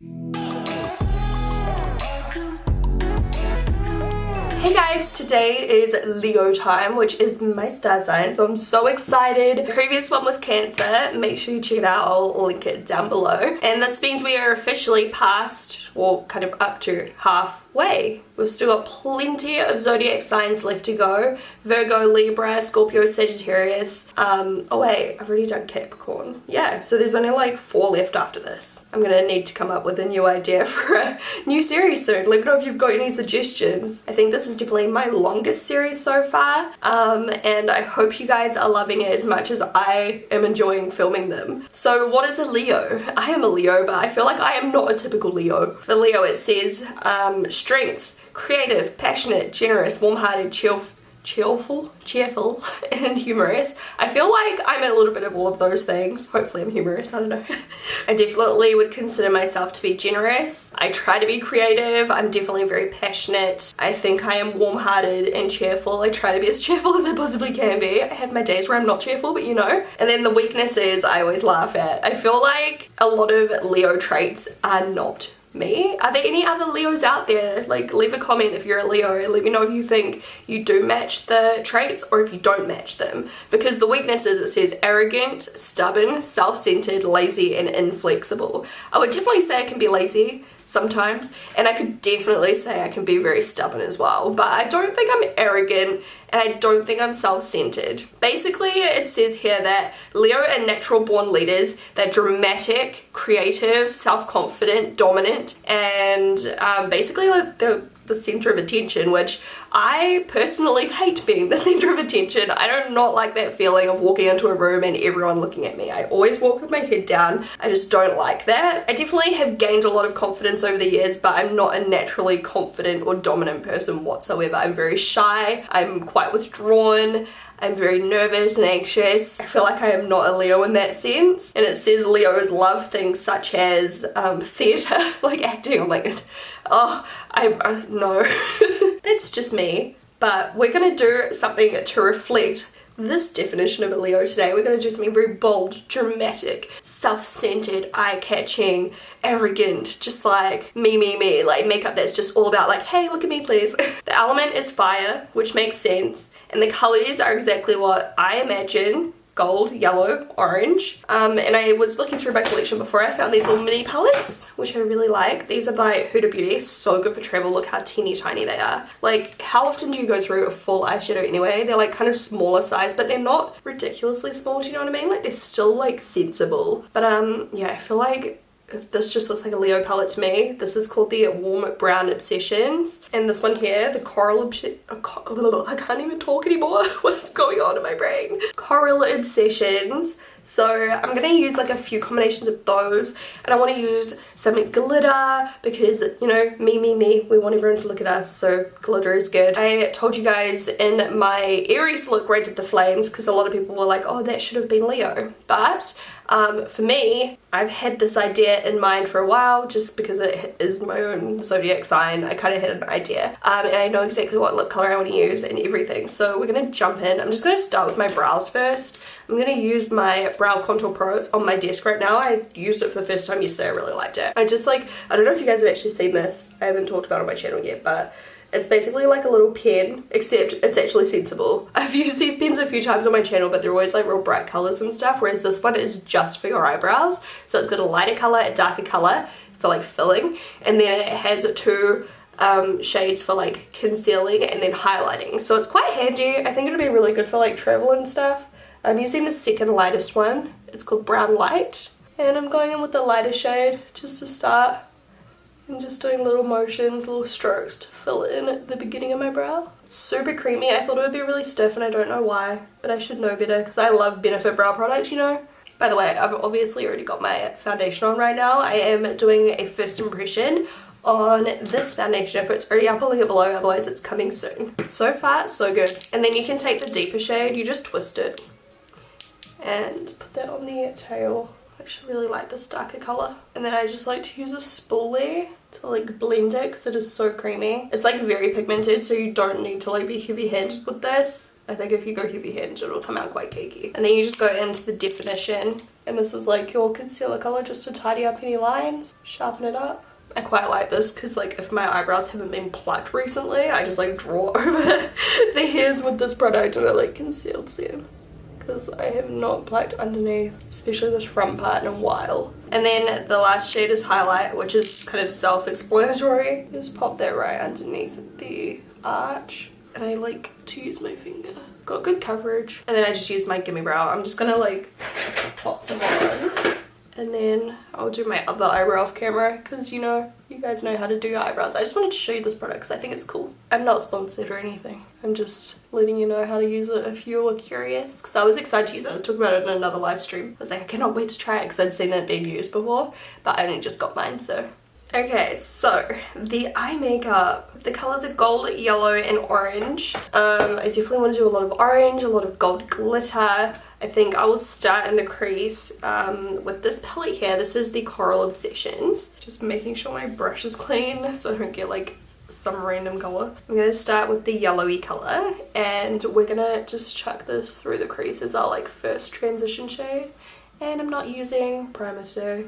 Hey guys, today is Leo time, which is my star sign, so I'm so excited. The previous one was Cancer. Make sure you check it out. I'll link it down below. And this means we are officially past, well, kind of up to halfway. We've still got plenty of zodiac signs left to go. Virgo, Libra, Scorpio, Sagittarius. Oh wait, I've already done Capricorn. Yeah, so there's only like 4 left after this. I'm gonna need to come up with a new idea for a new series soon. Let me know if you've got any suggestions. I think this is definitely my longest series so far. And I hope you guys are loving it as much as I am enjoying filming them. So what is a Leo? I am a Leo, but I feel like I am not a typical Leo. For Leo, it says strengths. Creative, passionate, generous, warm-hearted, cheerful, and humorous. I feel like I'm a little bit of all of those things. Hopefully I'm humorous, I don't know. I definitely would consider myself to be generous. I try to be creative. I'm definitely very passionate. I think I am warm-hearted and cheerful. I try to be as cheerful as I possibly can be. I have my days where I'm not cheerful, but you know. And then the weaknesses I always laugh at. I feel like a lot of Leo traits are not me. Are there any other Leos out there? Like, leave a comment if you're a Leo and let me know if you think you do match the traits or if you don't match them. Because the weaknesses, it says arrogant, stubborn, self-centered, lazy, and inflexible. I would definitely say I can be lazy sometimes, and I could definitely say I can be very stubborn as well, but I don't think I'm arrogant and I don't think I'm self-centered. Basically, it says here that Leo are natural born leaders. They're dramatic, creative, self-confident, dominant, and basically like the center of attention, which I personally hate being the center of attention. I do not like that feeling of walking into a room and everyone looking at me. I always walk with my head down. I just don't like that. I definitely have gained a lot of confidence over the years, but I'm not a naturally confident or dominant person whatsoever. I'm very shy. I'm quite withdrawn. I'm very nervous and anxious. I feel like I am not a Leo in that sense. And it says Leos love things such as theatre, like acting. I'm like, oh, no. That's just me. But we're gonna do something to reflect this definition of a Leo today. We're gonna do something very bold, dramatic, self-centered, eye-catching, arrogant, just like me, like makeup that's just all about like, hey, look at me please. The element is fire, which makes sense, and the colors are exactly what I imagine. Gold, yellow, orange. And I was looking through my collection before. I found these little mini palettes, which I really like. These are by Huda Beauty. So good for travel. Look how teeny tiny they are. Like, how often do you go through a full eyeshadow anyway? They're like kind of smaller size, but they're not ridiculously small, do you know what I mean? Like, they're still like sensible. But yeah, I feel like this just looks like a Leo palette to me. This is called the Warm Brown Obsessions. And this one here, the Coral I can't even talk anymore. What is going on in my brain? Coral Obsessions. So I'm going to use like a few combinations of those, and I want to use some glitter because, you know, me, we want everyone to look at us, so glitter is good. I told you guys in my Aries look where I did the flames, because a lot of people were like, oh, that should have been Leo. But for me, I've had this idea in mind for a while, just because it is my own zodiac sign. I kind of had an idea, and I know exactly what lip color I want to use and everything. So we're going to jump in. I'm just going to start with my brows first. I'm going to use my Brow Contour Pro. It's on my desk right now. I used it for the first time yesterday. I really liked it. I don't know if you guys have actually seen this. I haven't talked about it on my channel yet, but it's basically like a little pen, except it's actually sensible. I've used these pens a few times on my channel, but they're always like real bright colors and stuff, whereas this one is just for your eyebrows. So it's got a lighter color, a darker color for like filling, and then it has 2 shades for like concealing and then highlighting. So it's quite handy. I think it'll be really good for like travel and stuff. I'm using the second lightest one. It's called Brown Light. And I'm going in with the lighter shade just to start. And just doing little motions, little strokes to fill in at the beginning of my brow. It's super creamy. I thought it would be really stiff and I don't know why. But I should know better because I love Benefit brow products, you know. By the way, I've obviously already got my foundation on right now. I am doing a first impression on this foundation. If it's already up, I'll link it below, otherwise it's coming soon. So far, so good. And then you can take the deeper shade, you just twist it and put that on the tail I just really like this darker colour. And then I just like to use a spoolie to like blend it because it is so creamy. It's like very pigmented, so you don't need to like be heavy-handed with this. I think if you go heavy-handed it'll come out quite cakey. And then you just go into the definition, and this is like your concealer colour just to tidy up any lines, sharpen it up. I quite like this because like if my eyebrows haven't been plucked recently, I just like draw over the hairs with this product and it like conceals them, because I have not plucked underneath, especially this front part, in a while. And then the last shade is highlight, which is kind of self-explanatory. Just pop that right underneath the arch, and I like to use my finger. Got good coverage. And then I just use my Gimme Brow. I'm just gonna like pop some on, and then I'll do my other eyebrow off camera because, you know, you guys know how to do your eyebrows. I just wanted to show you this product because I think it's cool. I'm not sponsored or anything. I'm just letting you know how to use it if you were curious, because I was excited to use it. I was talking about it in another live stream. I was like, I cannot wait to try it because I'd seen it being used before, but I only just got mine, so. Okay, so the eye makeup. The colours are gold, yellow and orange. I definitely want to do a lot of orange, a lot of gold glitter. I think I will start in the crease with this palette here. This is the Coral Obsessions. Just making sure my brush is clean so I don't get like some random colour. I'm going to start with the yellowy colour, and we're going to just chuck this through the crease as our like first transition shade. And I'm not using primer today,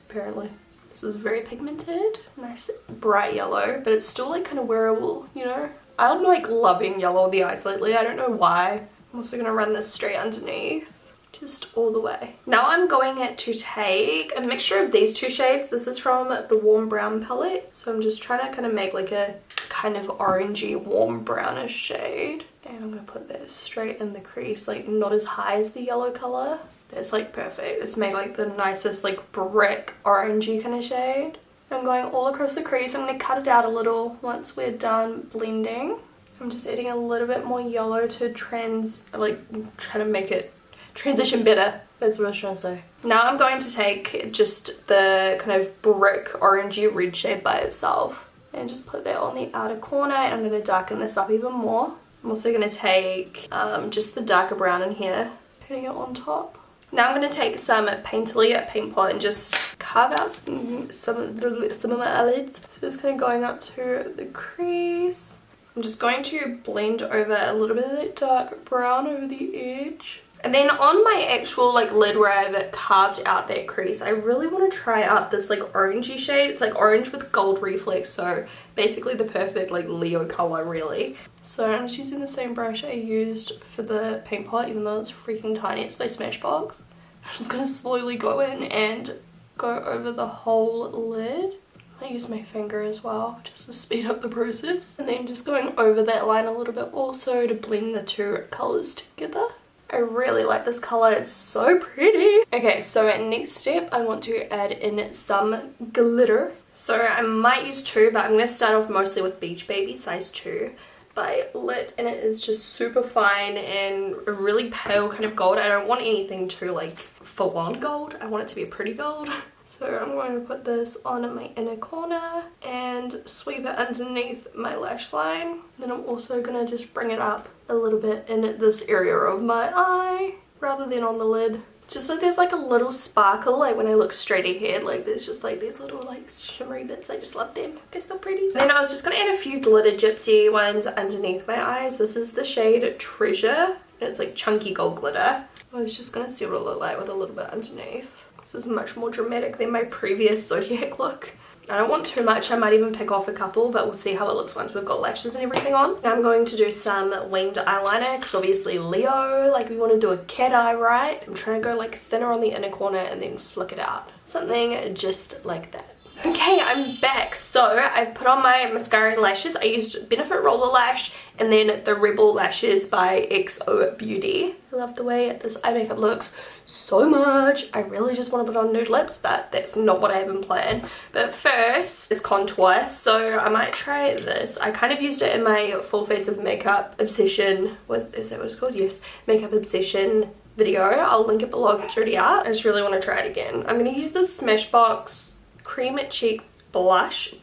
apparently. This is very pigmented, nice bright yellow, but it's still like kind of wearable, you know? I'm like loving yellow on the eyes lately, I don't know why. I'm also going to run this straight underneath, just all the way. Now I'm going to take a mixture of these two shades. This is from the Warm Brown palette, so I'm just trying to kind of make like a kind of orangey warm brownish shade. And I'm going to put this straight in the crease, like not as high as the yellow colour. That's like perfect. It's made like the nicest like brick orangey kind of shade. I'm going all across the crease. I'm going to cut it out a little once we're done blending. I'm just adding a little bit more yellow to trying to make it transition better. That's what I was trying to say. Now I'm going to take just the kind of brick orangey red shade by itself and just put that on the outer corner, and I'm going to darken this up even more. I'm also going to take just the darker brown in here, putting it on top. Now I'm going to take some Painterly paint pot and just carve out some of my eyelids. So just kind of going up to the crease. I'm just going to blend over a little bit of that dark brown over the edge. And then on my actual like lid where I've carved out that crease, I really want to try out this like orangey shade. It's like orange with gold reflex, so basically the perfect like Leo color really. So I'm just using the same brush I used for the paint pot, even though it's freaking tiny. It's by Smashbox. I'm just going to slowly go in and go over the whole lid. I use my finger as well just to speed up the process. And then just going over that line a little bit also to blend the two colours together. I really like this colour, it's so pretty. Okay, so next step I want to add in some glitter. So I might use two, but I'm going to start off mostly with Beach Baby size 2 by Lit, and it is just super fine and a really pale kind of gold. I don't want anything too like full on gold, I want it to be a pretty gold. So I'm going to put this on my inner corner and sweep it underneath my lash line. Then I'm also going to just bring it up a little bit in this area of my eye rather than on the lid. Just so there's like a little sparkle, like when I look straight ahead, like there's just like these little like shimmery bits. I just love them. They're so pretty. Then I was just going to add a few glitter gypsy ones underneath my eyes. This is the shade Treasure, and it's like chunky gold glitter. I was just going to see what it looked like with a little bit underneath. This is much more dramatic than my previous Zodiac look. I don't want too much, I might even pick off a couple, but we'll see how it looks once we've got lashes and everything on. Now I'm going to do some winged eyeliner, because obviously Leo, like we want to do a cat eye, right? I'm trying to go like thinner on the inner corner and then flick it out. Something just like that. Okay, I'm back. So I've put on my mascara and lashes. I used Benefit Roller Lash and then the Rebel Lashes by XO Beauty. I love the way this eye makeup looks so much. I really just want to put on nude lips, but that's not what I have in plan. But first, it's contour. So I might try this. I kind of used it in my full face of makeup obsession. Is that what it's called? Yes. Makeup obsession video. I'll link it below if it's already out. I just really want to try it again. I'm going to use this Smashbox Cream Cheek brush,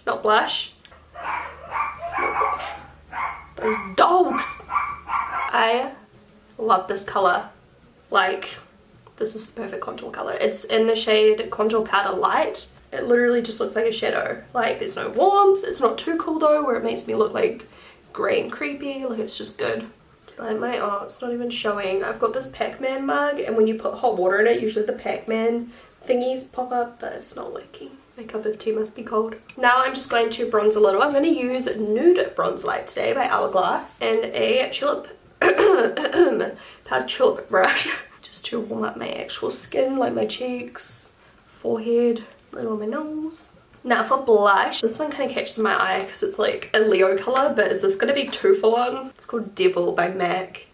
not blush. Those dogs. I love this color. Like, This is the perfect contour color. It's in the shade Contour Powder Light. It literally just looks like a shadow. Like, there's no warmth. It's not too cool though, where it makes me look like grey and creepy. Like, it's just good. Oh, it's not even showing. I've got this Pac-Man mug, and when you put hot water in it, usually the Pac-Man thingies pop up, but it's not working. My cup of tea must be cold. Now I'm just going to bronze a little. I'm going to use Nude Bronze Light today by Hourglass and a tulip powder tulip brush just to warm up my actual skin, like my cheeks, forehead, a little on my nose. Now for blush, this one kind of catches my eye because it's like a Leo color, but is this going to be too full on? It's called Devil by MAC.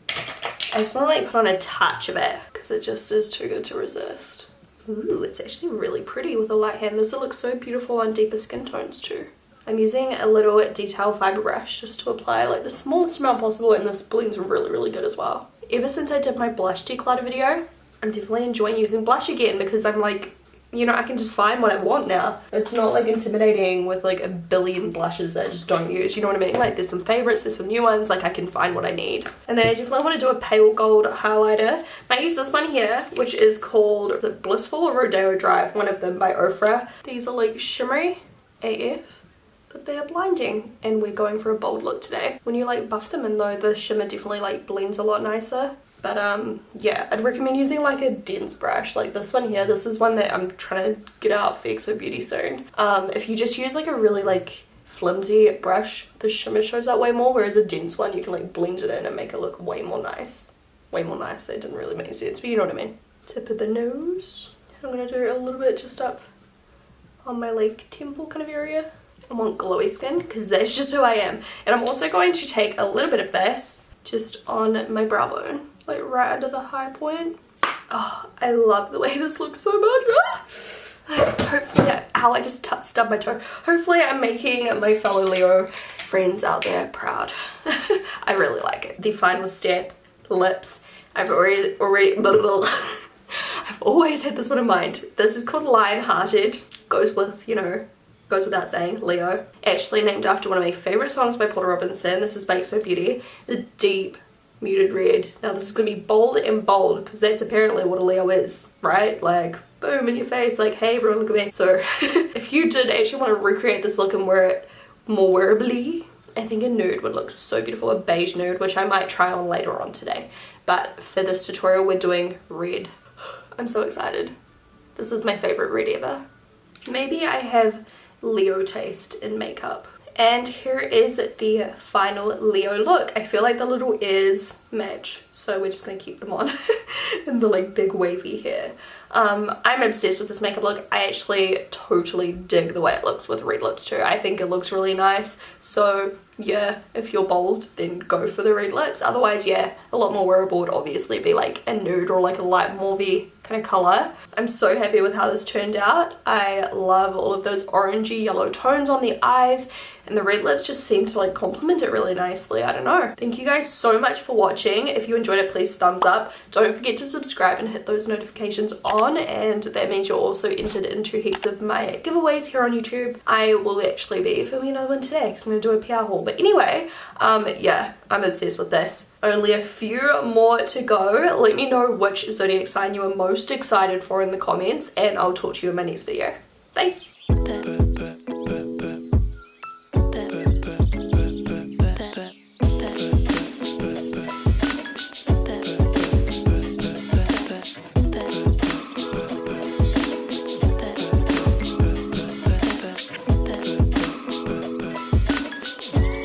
I just want to like put on a touch of it because it just is too good to resist. Ooh, it's actually really pretty with a light hand. This will look so beautiful on deeper skin tones too. I'm using a little detail fiber brush just to apply like the smallest amount possible, and this blends really, really good as well. Ever since I did my blush declutter video, I'm definitely enjoying using blush again because I'm like, you know, I can just find what I want now. It's not like intimidating with like a billion blushes that I just don't use, you know what I mean? Like, there's some favorites, there's some new ones, like I can find what I need. And then I definitely want to do a pale gold highlighter. I use this one here, which is called, is it Blissful or Rodeo Drive? One of them by Ofra. These are like shimmery AF, but they are blinding, and we're going for a bold look today. When you like buff them in though, the shimmer definitely like blends a lot nicer. But yeah, I'd recommend using like a dense brush like this one here. This is one that I'm trying to get out for EXO Beauty soon. If you just use like a really like flimsy brush, the shimmer shows up way more, whereas a dense one you can like blend it in and make it look way more nice. Way more nice. That didn't really make sense, but you know what I mean. Tip of the nose. I'm gonna do a little bit just up on my like temple kind of area. I want glowy skin because that's just who I am. And I'm also going to take a little bit of this just on my brow bone, like right under the high point. Oh, I love the way this looks so much. Hopefully, ow, I just stubbed my toe. Hopefully I'm making my fellow Leo friends out there proud. I really like it. The Final Step lips. I've already I've always had this one in mind. This is called Lionhearted. Goes with, you know, goes without saying, Leo. Actually named after one of my favorite songs by Porter Robinson. This is by EXO Beauty. It's a deep muted red. Now this is going to be bold and bold because that's apparently what a Leo is, right? Like, boom in your face, like, hey everyone look at me. So if you did actually want to recreate this look and wear it more wearably, I think a nude would look so beautiful. A beige nude, which I might try on later on today. But for this tutorial we're doing red. I'm so excited. This is my favorite red ever. Maybe I have Leo taste in makeup. And here is the final Leo look. I feel like the little ears match, so we're just gonna keep them on. And the like big wavy hair. I'm obsessed with this makeup look. I actually totally dig the way it looks with red lips too. I think it looks really nice. So yeah, if you're bold, then go for the red lips. Otherwise, yeah, a lot more wearable would obviously be like a nude or like a light mauvey kind of color. I'm so happy with how this turned out. I love all of those orangey yellow tones on the eyes, and the red lips just seem to like complement it really nicely. I don't know. Thank you guys so much for watching. If you enjoyed it, please thumbs up. Don't forget to subscribe and hit those notifications on, and that means you're also entered into heaps of my giveaways here on YouTube. I will actually be filming another one today because I'm going to do a PR haul. But anyway, yeah, I'm obsessed with this. Only a few more to go. Let me know which zodiac sign you are most excited for in the comments, and I'll talk to you in my next video. Bye!